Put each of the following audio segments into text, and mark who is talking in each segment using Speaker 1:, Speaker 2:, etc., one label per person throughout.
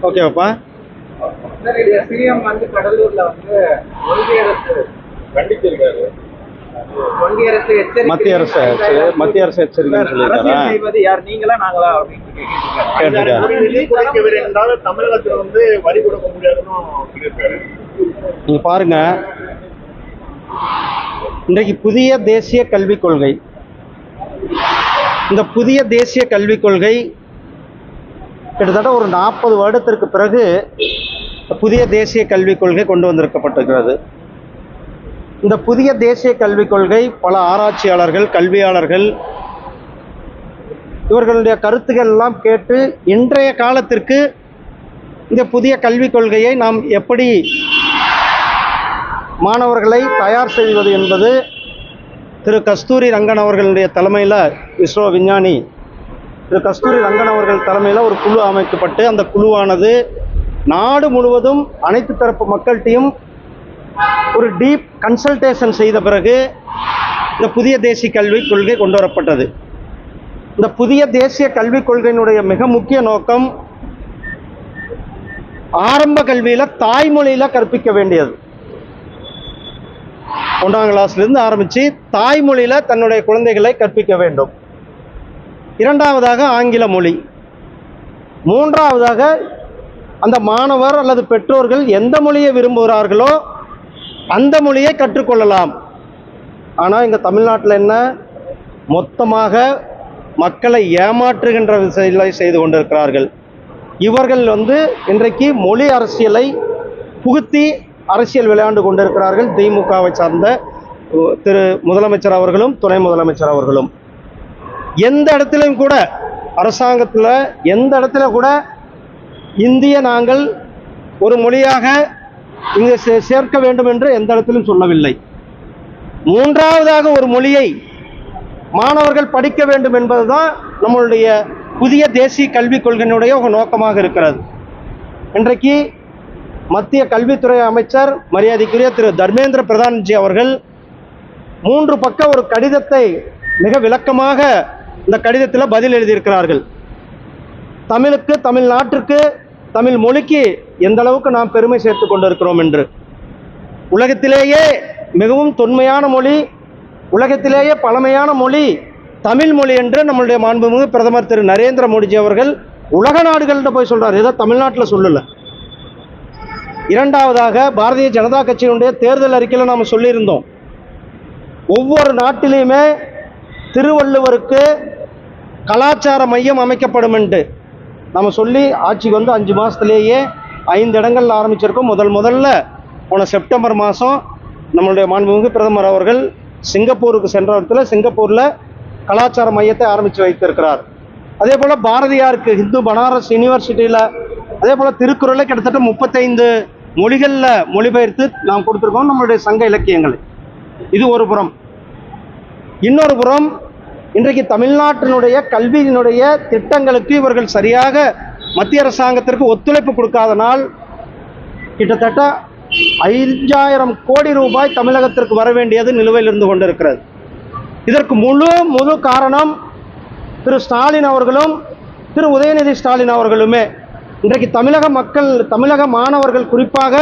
Speaker 1: ஓகேவாப்பா.
Speaker 2: CM வந்து கடலூர்ல வந்து கண்டிச்சிருக்காரு.
Speaker 1: மத்திய அரசு எச்சரிக்கை
Speaker 2: செய்வது யார், நீங்களா நாங்களா அப்படின்னு தமிழகத்துல வந்து வரி கொடுக்க முடியாதுன்னு
Speaker 1: நீங்க பாருங்க. இன்றைக்கு புதிய தேசிய கல்விக் கொள்கை, இந்த புதிய தேசிய கல்விக் கொள்கை கிட்டத்தட்ட ஒரு 40 வருடத்திற்கு பிறகு புதிய தேசிய கல்விக் கொள்கை கொண்டு வந்திருக்கப்பட்டிருக்கிறது. இந்த புதிய தேசிய கல்விக் கொள்கை பல ஆராய்ச்சியாளர்கள், கல்வியாளர்கள் இவர்களுடைய கருத்துக்கள் எல்லாம் கேட்டு இன்றைய காலத்திற்கு இந்த புதிய கல்விக் கொள்கையை நாம் எப்படி மாணவர்களை தயார் செய்வது என்பது திரு கஸ்தூரி ரங்கன் அவர்களுடைய தலைமையில், இஸ்ரோ விஞ்ஞானி திரு கஸ்தூரி ரங்கன் அவர்கள் தலைமையில் ஒரு குழு அமைக்கப்பட்டு அந்த குழுவானது நாடு முழுவதும் அனைத்து தரப்பு மக்கள்கிட்டையும் ஒரு டீப் கன்சல்டேஷன் செய்த பிறகு இந்த புதிய தேசிய கல்விக் கொள்கை கொண்டு வரப்பட்டது. இந்த புதிய தேசிய கல்விக் கொள்கையினுடைய மிக முக்கிய நோக்கம் ஆரம்ப கல்வியில் தாய்மொழியில் கற்பிக்க வேண்டியது. 1ஆம் கிளாஸ்லேருந்து ஆரம்பித்து தாய்மொழியில் தன்னுடைய குழந்தைகளை கற்பிக்க வேண்டும். 2ஆவதாக ஆங்கில மொழி. 3ஆவதாக அந்த மாணவர் அல்லது பெற்றோர்கள் எந்த மொழியை விரும்புகிறார்களோ அந்த மொழியை கற்றுக்கொள்ளலாம். ஆனால் இங்கே தமிழ்நாட்டில் என்ன, மொத்தமாக மக்களை ஏமாற்றுகின்ற விஷயங்களை செய்து கொண்டிருக்கிறார்கள். இவர்கள் இன்றைக்கு மொழி அரசியலை புகுத்தி அரசியல் விளையாண்டு கொண்டிருக்கிறார்கள். திமுகவை சார்ந்த திரு முதலமைச்சர் அவர்களும் துணை முதலமைச்சர் அவர்களும் எந்த இடத்திலும் கூட, அரசாங்கத்தில் எந்த இடத்துல கூட இந்திய நாங்கள் ஒரு மொழியாக இங்கு சேர்க்க வேண்டும் என்று எந்த இடத்திலும் சொல்லவில்லை. 3ஆவதாக ஒரு மொழியை மாணவர்கள் படிக்க வேண்டும் என்பதுதான் நம்மளுடைய புதிய தேசிய கல்விக் கொள்கையினுடைய ஒரு நோக்கமாக இருக்கிறது. இன்றைக்கு மத்திய கல்வித்துறை அமைச்சர் மரியாதைக்குரிய திரு தர்மேந்திர பிரதான்ஜி அவர்கள் 3 பக்க ஒரு கடிதத்தை மிக விளக்கமாக இந்த கடிதத்தில் பதில் எழுதியிருக்கிறார்கள். தமிழுக்கு, தமிழ்நாட்டிற்கு, தமிழ் மொழிக்கு எந்த அளவுக்கு நாம் பெருமை சேர்த்து கொண்டிருக்கிறோம் என்று. உலகத்திலேயே மிகவும் தொன்மையான மொழி, உலகத்திலேயே பழமையான மொழி தமிழ் மொழி என்று நம்மளுடைய மாண்புமிகு பிரதமர் திரு நரேந்திர மோடிஜி அவர்கள் உலக நாடுகள்கிட்ட போய் சொல்றார். இதை தமிழ்நாட்டில் சொல்லல. 2ஆவதாக பாரதிய ஜனதா கட்சியினுடைய தேர்தல் அறிக்கையில் நாம் சொல்லியிருந்தோம், ஒவ்வொரு நாட்டிலையுமே திருவள்ளுவருக்கு கலாச்சார மையம் அமைக்கப்படும் என்று நம்ம சொல்லி ஆட்சிக்கு 5 மாதத்துலேயே 5 இடங்களில் ஆரம்பிச்சிருக்கோம். முதல்ல போன செப்டம்பர் மாதம் நம்மளுடைய மாண்புமிகு பிரதமர் அவர்கள் சிங்கப்பூருக்கு சென்ற இடத்துல சிங்கப்பூரில் கலாச்சார மையத்தை ஆரம்பித்து வைத்திருக்கிறார். அதே போல் பாரதியாருக்கு ஹிந்து பனாரஸ் யூனிவர்சிட்டியில், அதே போல் திருக்குறளை கிட்டத்தட்ட 35 மொழிகளில் மொழிபெயர்த்து நாம் கொடுத்துருக்கோம் நம்மளுடைய சங்க இலக்கியங்களை. இது ஒரு புறம். இன்னொரு புறம், இன்றைக்கு தமிழ்நாட்டினுடைய கல்வியினுடைய திட்டங்களுக்கு இவர்கள் சரியாக மத்திய அரசாங்கத்திற்கு ஒத்துழைப்பு கொடுக்காதனால் கிட்டத்தட்ட 5000 கோடி ரூபாய் தமிழகத்திற்கு வர வேண்டியது நிலுவையில் இருந்து கொண்டிருக்கிறது. இதற்கு முழு காரணம் திரு ஸ்டாலின் அவர்களும் திரு உதயநிதி ஸ்டாலின் அவர்களுமே. இன்றைக்கு தமிழக மாணவர்கள், குறிப்பாக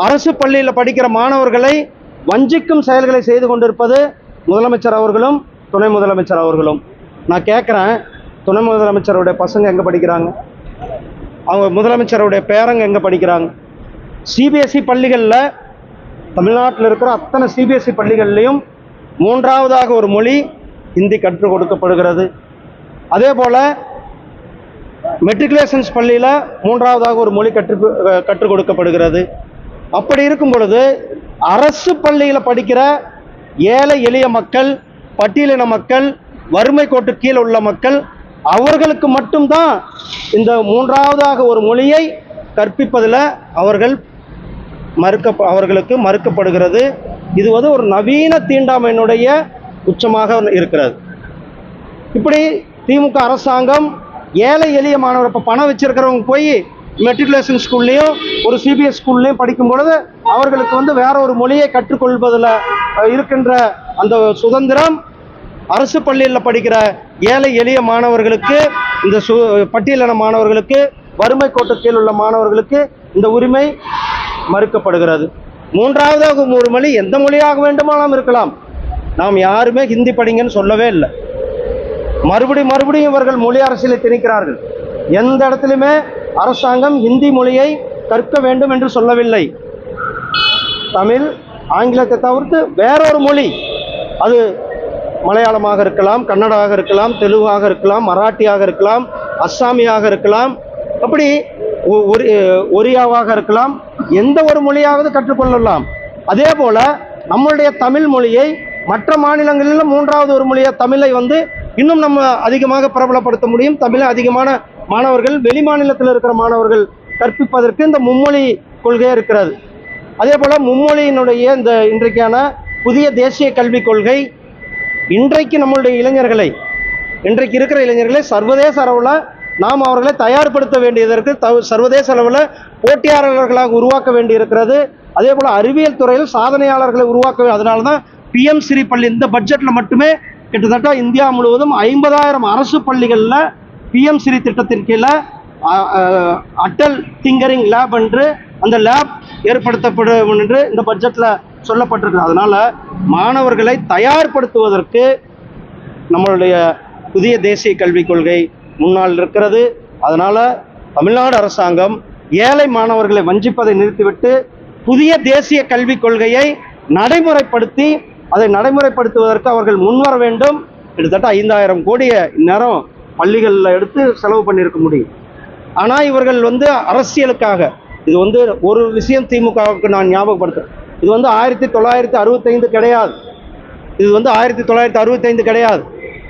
Speaker 1: அரசு பள்ளியில் படிக்கிற மாணவர்களை வஞ்சிக்கும் செயல்களை செய்து கொண்டிருப்பது முதலமைச்சர் அவர்களும் துணை முதலமைச்சர் அவர்களும். நான் கேட்குறேன், துணை முதலமைச்சருடைய பசங்க எங்கே படிக்கிறாங்க? அவங்க முதலமைச்சருடைய பேரங்க எங்கே படிக்கிறாங்க? சிபிஎஸ்சி பள்ளிகளில், தமிழ்நாட்டில் இருக்கிற அத்தனை சிபிஎஸ்சி பள்ளிகள்லையும் 3ஆவதாக ஒரு மொழி ஹிந்தி கற்றுக் கொடுக்கப்படுகிறது. அதே போல் மெட்ரிகுலேஷன்ஸ் பள்ளியில் 3ஆவதாக ஒரு மொழி கற்றுக் கொடுக்கப்படுகிறது. அப்படி இருக்கும் பொழுது அரசு பள்ளியில் படிக்கிற ஏழை எளிய மக்கள், பட்டியலின மக்கள், வறுமை கோட்டு கீழே உள்ள மக்கள், அவர்களுக்கு மட்டும்தான் இந்த 3ஆவதாக ஒரு மொழியை கற்பிப்பதில் அவர்கள் அவர்களுக்கு மறுக்கப்படுகிறது. இது வந்து ஒரு நவீன தீண்டாமையினுடைய உச்சமாக இருக்கிறது. இப்படி திமுக அரசாங்கம் ஏழை எளிய மாணவர், இப்போ பணம் வச்சிருக்கிறவங்க போய் மெட்ரிகுலேஷன் ஸ்கூல்லையும் ஒரு சிபிஎஸ் ஸ்கூல்லையும் படிக்கும் பொழுது அவர்களுக்கு வந்து வேற ஒரு மொழியை கற்றுக்கொள்வதில் இருக்கின்ற அந்த சுதந்திரம் அரசு பள்ளியில் படிக்கிற ஏழை எளிய மாணவர்களுக்கு, இந்த பட்டியலின மாணவர்களுக்கு, வறுமை கோட்டு கீழ் உள்ள மாணவர்களுக்கு இந்த உரிமை மறுக்கப்படுகிறது. மூன்றாவதாக ஒரு மொழி எந்த மொழியாக வேண்டுமானாலும் இருக்கலாம். நாம் யாருமே ஹிந்தி படிங்கன்னு சொல்லவே இல்லை. மறுபடியும் இவர்கள் மொழி அரசியலை திணிக்கிறார்கள். எந்த இடத்துலையுமே அரசாங்கம் ஹிந்தி மொழியை கற்க வேண்டும் என்று சொல்லவில்லை. தமிழ், ஆங்கிலத்தை தவிர்த்து வேறொரு மொழி, அது மலையாளமாக இருக்கலாம், கன்னடாக இருக்கலாம், தெலுங்காக இருக்கலாம், மராட்டியாக இருக்கலாம், அஸ்ஸாமியாக இருக்கலாம், அப்படி ஒரியாவாக இருக்கலாம், எந்த ஒரு மொழியாவது கற்றுக்கொள்ளலாம். அதே போல நம்மளுடைய தமிழ் மொழியை மற்ற மாநிலங்களிலும் மூன்றாவது ஒரு மொழியை தமிழை வந்து இன்னும் நம்ம அதிகமாக பிரபலப்படுத்த முடியும். தமிழை அதிகமான மாணவர்கள், வெளி மாநிலத்தில் இருக்கிற மாணவர்கள் கற்பிப்பதற்கு இந்த மும்மொழி கொள்கை இருக்கிறது. அதே போல மும்மொழியினுடைய இந்த இன்றைக்கான புதிய தேசிய கல்விக் கொள்கை இன்றைக்கு நம்மளுடைய இளைஞர்களை, இன்றைக்கு இருக்கிற இளைஞர்களை சர்வதேச அளவில் நாம் அவர்களை தயார்படுத்த வேண்டியதற்கு சர்வதேச அளவில் போட்டியாளர்களாக உருவாக்க வேண்டியிருக்கிறது. அதே போல் அறிவியல் துறையில் சாதனையாளர்களை உருவாக்க, அதனால தான் பிஎம் ஸ்ரீ பள்ளி இந்த பட்ஜெட்டில் மட்டுமே கிட்டத்தட்ட இந்தியா முழுவதும் 50,000 அரசு பள்ளிகளில் பிஎம் ஸ்ரீ திட்டத்தின் கீழே அட்டல் டிங்கரிங் லேப் என்று அந்த லேப் ஏற்படுத்தப்படும் என்று இந்த பட்ஜெட்டில் சொல்லப்பட்டிருக்கு. அதனால் மாணவர்களை தயார்படுத்துவதற்கு நம்மளுடைய புதிய தேசிய கல்விக் கொள்கை முன்னால் இருக்கிறது. அதனால் தமிழ்நாடு அரசாங்கம் ஏழை மாணவர்களை வஞ்சிப்பதை நிறுத்திவிட்டு புதிய தேசிய கல்விக் கொள்கையை நடைமுறைப்படுத்தி அதை நடைமுறைப்படுத்துவதற்கு அவர்கள் முன்வர வேண்டும். கிட்டத்தட்ட 5,000 கோடியை இந்நேரம் பள்ளிகளில் எடுத்து செலவு பண்ணியிருக்க முடியும். ஆனால் இவர்கள் வந்து அரசியலுக்காக, இது வந்து ஒரு விஷயம் திமுகவுக்கு நான் ஞாபகப்படுத்துகிறேன், இது வந்து 1965 கிடையாது, இது வந்து 1965 கிடையாது.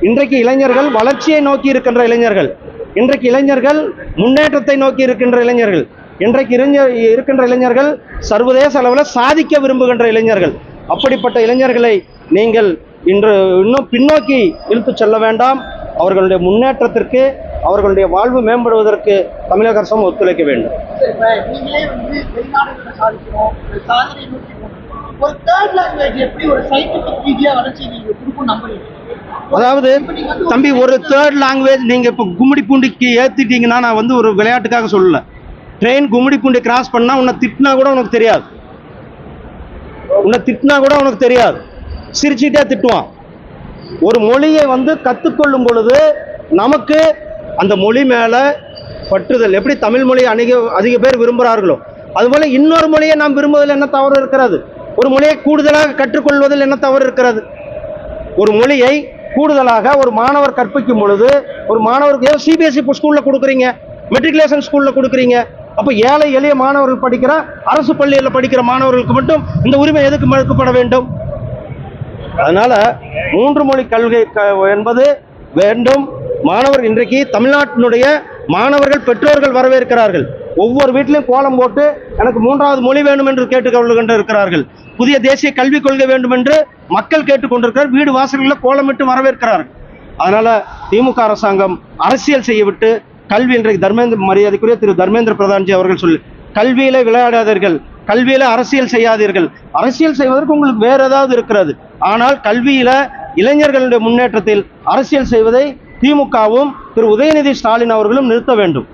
Speaker 1: இன்றைக்கு இளைஞர்கள் வளர்ச்சியை நோக்கி இருக்கின்ற இளைஞர்கள், இன்றைக்கு இளைஞர்கள் முன்னேற்றத்தை நோக்கி இருக்கின்ற இளைஞர்கள், இன்றைக்கு இருக்கின்ற இளைஞர்கள் சர்வதேச அளவில் சாதிக்க விரும்புகின்ற இளைஞர்கள். அப்படிப்பட்ட இளைஞர்களை நீங்கள் இன்று இன்னும் பின்னோக்கி இழுத்து செல்ல வேண்டாம். அவர்களுடைய முன்னேற்றத்திற்கு, அவர்களுடைய வாழ்வு மேம்படுவதற்கு தமிழக அரசும் ஒத்துழைக்க வேண்டும். அதாவது தம்பி, ஒரு தேர்ட் லாங்குவேஜ் நீங்க இப்போ கும்மிடிப்பூண்டிக்கு ஏத்திட்டீங்கன்னா, நான் வந்து ஒரு விளையாட்டுக்காக சொல்லல, ட்ரெயின் கும்மிடிப்பூண்டி கிராஸ் பண்ணா உன்னை திட்டினா கூட உனக்கு தெரியாது, சிரிச்சுட்டே திட்டுவான். ஒரு மொழியை வந்து கற்றுக்கொள்ளும் பொழுது நமக்கு அந்த மொழி மேல பற்றுதல், எப்படி தமிழ் மொழியை அதிக பேர் விரும்புகிறார்களோ அதுபோல இன்னொரு மொழியை நாம் விரும்புவதில் என்ன தவறு இருக்கிறது? ஒரு மொழியை கூடுதலாக கற்றுக்கொள்வதில் என்ன தவறு இருக்கிறது? ஒரு மொழியை கூடுதலாக ஒரு மாணவர் கற்பிக்கும் பொழுது, ஒரு மாணவருக்கு சிபிஎஸ்இ ஸ்கூல்ல கொடுக்குறீங்க, மெட்ரிகுலேஷன் ஸ்கூல்ல கொடுக்குறீங்க, அப்போ ஏழை எளிய மாணவர்கள் படிக்கிற அரசு பள்ளியில் படிக்கிற மாணவர்களுக்கு மட்டும் இந்த உரிமை எதுக்கு மறுக்கப்பட வேண்டும்? அதனால 3 மொழி கல்வி என்பது வேண்டும். மாணவர், இன்றைக்கு தமிழ்நாட்டினுடைய மாணவர்கள் பெற்றோர்கள் வரவேற்கிறார்கள். ஒவ்வொரு வீட்டிலையும் கோலம் போட்டு எனக்கு 3வது மொழி வேண்டும் என்று கேட்டுக்கொண்டு இருக்கிறார்கள். புதிய தேசிய கல்விக் கொள்கை வேண்டும் என்று மக்கள் கேட்டுக்கொண்டிருக்கிறார். வீடு வாசல்களில் கோலமிட்டு வரவேற்கிறார்கள். அதனால திமுக அரசாங்கம் அரசியல் செய்யவிட்டு கல்வி, இன்றைக்கு மரியாதைக்குரிய திரு தர்மேந்திர பிரதான்ஜி அவர்கள் சொல்லி, கல்வியில விளையாடாதீர்கள், கல்வியில அரசியல் செய்யாதீர்கள். அரசியல் செய்வதற்கு உங்களுக்கு வேற ஏதாவது இருக்கிறது, ஆனால் கல்வியில இளைஞர்களுடைய முன்னேற்றத்தில் அரசியல் செய்வதை திமுகவும் திரு உதயநிதி ஸ்டாலின் அவர்களும் நிறுத்த வேண்டும்.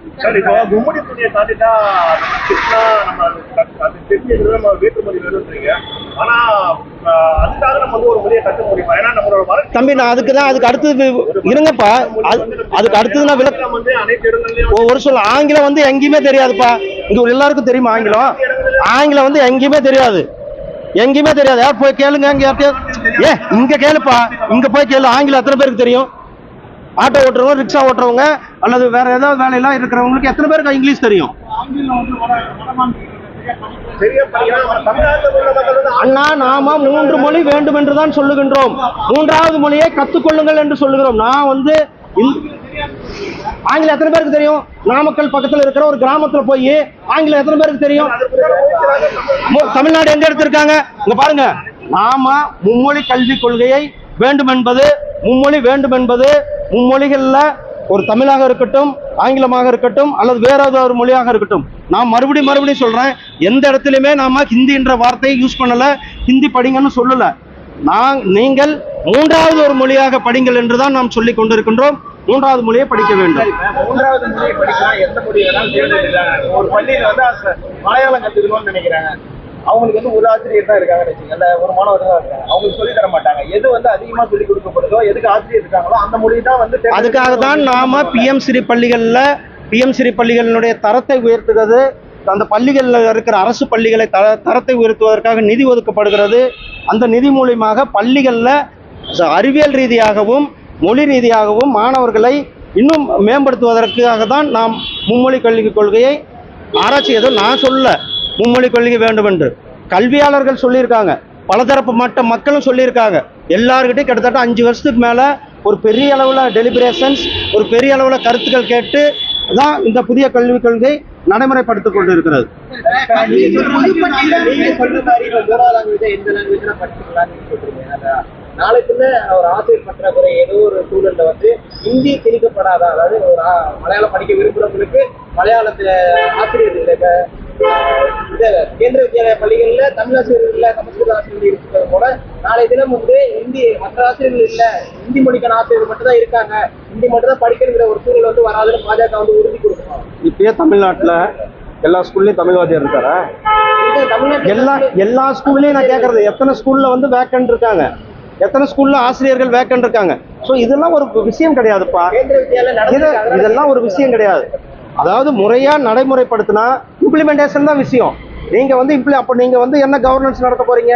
Speaker 1: தம்பி, நான் அதுக்கு அடுத்தது இருங்கப்பா, அதுக்கு அடுத்தது நான் ஒரு சொல்ல, ஆங்கிலம் வந்து எங்கேயுமே தெரியாதுப்பா. இங்க எல்லாருக்கும் தெரியுமா ஆங்கிலம்? ஆங்கிலம் வந்து எங்கேயுமே தெரியாது. யார் போய் கேளுங்க, இங்க கேளுப்பா, இங்க போய் கேளு. ஆங்கிலம் எத்தனை பேருக்கு தெரியும்? ஆட்டோ ஓட்டுறவங்க, ரிக்ஷா ஓட்டுறவங்க, அல்லது வேற ஏதாவது வேலையெல்லாம் இருக்கிறவங்களுக்கு எத்தனை பேருக்கு இங்கிலீஷ் தெரியும்? அண்ணா, நாம 3 மொழி வேண்டும் என்றுதான் சொல்லுகின்றோம். 3வது மொழியை கத்துக்கொள்ளுங்கள் என்று சொல்லுகிறோம். நான் வந்து ஆங்கிலம் எத்தனை பேருக்கு தெரியும்? நாமக்கல் பக்கத்துல இருக்கிற ஒரு கிராமத்துல போய் ஆங்கிலம் எத்தனை பேருக்கு தெரியும்? தமிழ்நாடு எங்க எடுத்திருக்காங்க? இங்க பாருங்க, நாம மும்மொழி கல்விக் கொள்கையை வேண்டும் என்பது, மும்மொழி வேண்டும் என்பது, மும்மொழிகள்ல ஒரு தமிழாக இருக்கட்டும், ஆங்கிலமாக இருக்கட்டும், அல்லது வேற ஏதாவது ஒரு மொழியாக இருக்கட்டும், நான் மறுபடியும் சொல்றேன், எந்த இடத்துலையுமே நாம ஹிந்தி என்ற வார்த்தையை யூஸ் பண்ணல, ஹிந்தி படிங்கன்னு சொல்லல. நீங்கள் மூன்றாவது ஒரு மொழியாக படிங்கள் என்றுதான் நாம் சொல்லிக் கொண்டிருக்கின்றோம். மூன்றாவது மொழியை படிக்க வேண்டும்.
Speaker 2: மூன்றாவது மொழியை படிக்கலாம், எந்த மொழி வேணாலும் தேர்ந்தெடுக்கிறாங்க. ஒரு பள்ளியில வந்து மலையாளம் கத்துக்கணும்னு நினைக்கிறாங்க, அவங்களுக்கு வந்து ஒரு ஆசிரியர் தான் இருக்காங்கன்னு வச்சுக்கோங்க, ஒரு மாணவர் தான் இருக்காங்க, அவங்களுக்கு சொல்லி தர மாட்டாங்க. எது வந்து அதிகமா சொல்லிக் கொடுக்கப்படுதோ, எதுக்கு ஆசிரியர் இருக்காங்களோ அந்த மொழி தான் வந்து.
Speaker 1: அதுக்காக தான் நாம பிஎம் ஸ்ரீ பள்ளிகளினுடைய தரத்தை உயர்த்துகிறது. அந்த பள்ளிகளில் இருக்கிற அரசு பள்ளிகளை தரத்தை உயர்த்துவதற்காக நிதி ஒதுக்கப்படுகிறது. அந்த நிதி மூலியமாக பள்ளிகளில் அறிவியல் ரீதியாகவும் மொழி ரீதியாகவும் மாணவர்களை இன்னும் மேம்படுத்துவதற்காக தான் நாம் மும்மொழி கல்விக் கொள்கையை ஆராய்ச்சி. ஏதோ நான் சொல்ல மும்மொழி கொள்கை வேண்டும் என்று கல்வியாளர்கள் சொல்லியிருக்காங்க, பலதரப்பு மட்ட மக்களும் சொல்லியிருக்காங்க. எல்லாருக்கிட்டையும் கிட்டத்தட்ட 5 வருஷத்துக்கு மேலே ஒரு பெரிய அளவில் டெலிபரேஷன்ஸ், ஒரு பெரிய அளவில் கருத்துக்கள் கேட்டு தான் இந்த புதிய கல்விக் கொள்கை நடைமுறைப்படுத்திக் கொண்டு இருக்கிறது.
Speaker 2: நாளைக்குள்ள ஒரு ஆசிரியர் பற்றாக்குறை ஏதோ ஒரு சூழல்ல வந்து ஹிந்தி திணிக்கப்படாத, அதாவது ஒரு மலையாளம் படிக்க விரும்புறவங்களுக்கு மலையாளத்துல ஆசிரியர் இல்லை. இந்த கேந்திர வித்யாலய பள்ளிகள்ல தமிழ் ஆசிரியர்கள் இல்ல, சமஸ்கிருத ஆசிரியர்கள் இருக்கிறது போல நாளை தினம் வந்து ஹிந்தி மற்ற ஆசிரியர்கள் இல்ல, ஹிந்தி மொழிக்கான ஆசிரியர்கள் மட்டும் தான் இருக்காங்க, ஹிந்தி மட்டும் தான் படிக்கிற ஒரு சூழல் வந்து வராதுன்னு பாஜக வந்து உறுதி கொடுக்கணும்.
Speaker 1: இப்பயே தமிழ்நாட்டுல எல்லா ஸ்கூல்லையும் தமிழ்வாதியார் இருக்காரா? எல்லா ஸ்கூல்லையும் நான் கேட்கறது, எத்தனை ஸ்கூல்ல வந்து வேக்கன்ட் இருக்காங்க, எத்தனை ஸ்கூல்ல ஆசிரியர்கள் வேக்கன்ட் இருக்காங்க? ஸோ இதெல்லாம் ஒரு விஷயம் கிடையாதுப்பா, இதெல்லாம் ஒரு விஷயம் கிடையாது. அதாவது முறையா நடைமுறைப்படுத்தினா இம்ப்ளிமெண்டேஷன் தான் விஷயம். நீங்க வந்து அப்ப நீங்க வந்து என்ன கவர்னன்ஸ் நடத்த போறீங்க?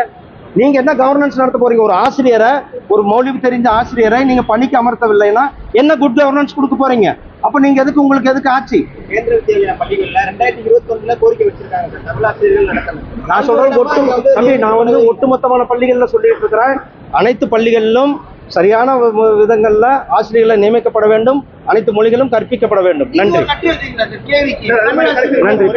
Speaker 1: நீங்க என்ன கவர்னன்ஸ் நடத்த போறீங்க? ஒரு ஆசிரியரை, ஒரு மொழி தெரிஞ்ச ஆசிரியரை நீங்க பணிக்கு அமர்த்தவில்லைன்னா என்ன குட் கவர்னன்ஸ் கொடுக்க போறீங்க? அப்ப நீங்க உங்களுக்கு எதுக்கு ஆட்சி?
Speaker 2: கேந்திர வித்யாலயா பள்ளிகள்ல 2021 கோரிக்கை வச்சிருக்காங்க, தமிழ் ஆசிரியர்கள் நடத்தணும்.
Speaker 1: நான் சொல்றேன் நான் வந்து ஒட்டுமொத்தமான பள்ளிகள்ல சொல்லிட்டு இருக்கிறேன். அனைத்து பள்ளிகளிலும் சரியான விதங்கள்ல ஆசிரியர்களை நியமிக்கப்பட வேண்டும், அனைத்து மொழிகளும் கற்பிக்கப்பட வேண்டும். நன்றி. நன்றி.